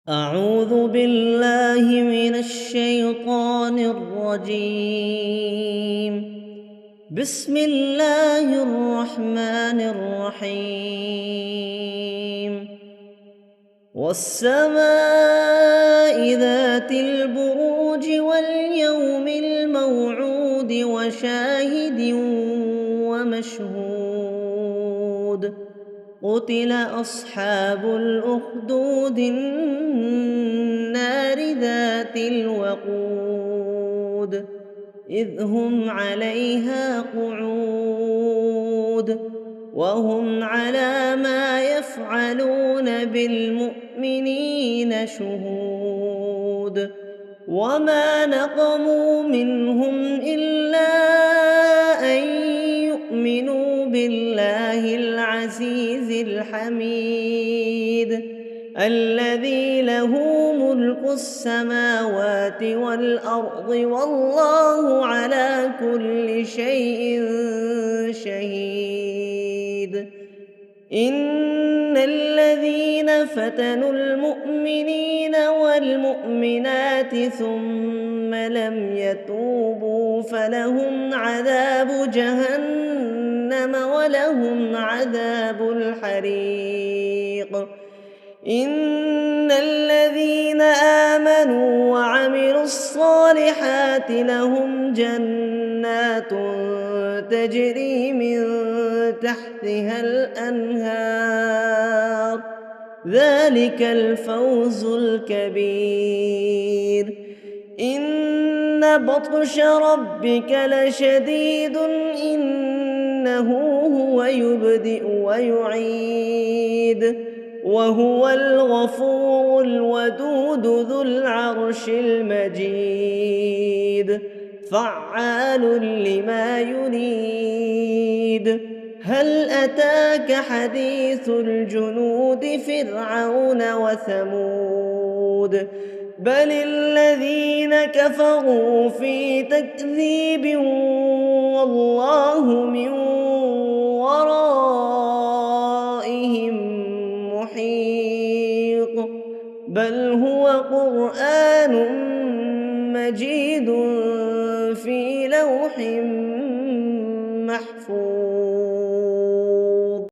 أعوذ بالله من الشيطان الرجيم. بسم الله الرحمن الرحيم. والسماء ذات البروج واليوم الموعود وشاهد ومشهود. قتل أصحاب الأخدود النار ذات الوقود إذ هم عليها قعود وهم على ما يفعلون بالمؤمنين شهود. وما نقموا منهم إلا أن يؤمنوا بالله العزيز الحميد الذي له ملك السماوات والأرض والله على كل شيء شهيد. إن الذين فتنوا المؤمنين والمؤمنات ثم لم يتوبوا فلهم عذاب جهنم ولهم عذاب الحريق. إن الذين آمنوا وعملوا الصالحات لهم جنات تجري من تحتها الأنهار ذلك الفوز الكبير. إن بطش ربك لشديد إنه هو يبدئ ويعيد وهو الغفور الودود ذو العرش المجيد فعال لما يريد. هل أتاك حديث الجنود فرعون وثمود بل الذين كفروا في تكذيب والله من ورائهم محيط. بل هو قرآن مجيد في لوح محفوظ.